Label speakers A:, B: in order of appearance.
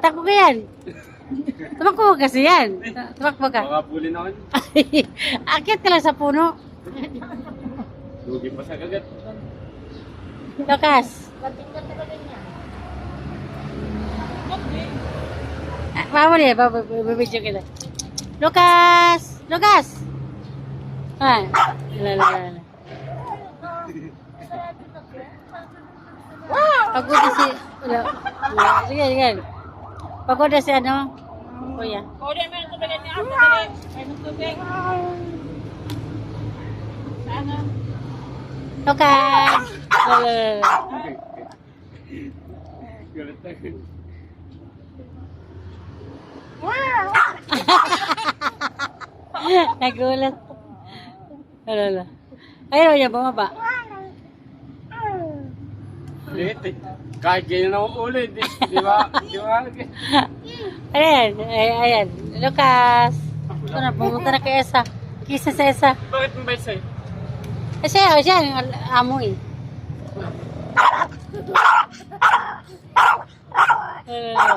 A: Takbo ka yan. Tumakbo kasi yan. Tumakbo ka.
B: Mga pulin ako.
A: Akyat ka lang sa puno.
B: Lugi pa sa kagat.
A: Lukas. Bawal ya, babidyo kita. Lukas! Lukas! Ah, lala. Pagod na si... Sige, sige. Pagod na si ano? Kuya.
C: Kuya, may tubig niya ako. May tubig. Sana.
A: Lukas! Lala.
B: Galit na.
A: Nagulat. Lala. Ayaw niya bumaba.
B: Liit eh. Kahit ganyan ako ulit. Di ba? Di ba?
A: Ayan, ayan. Lukas. Ito na, pumunta na kay Esa. Kisa sa Esa.
B: Bakit mo ba sa'yo?
A: Siya ang amo eh. Lala.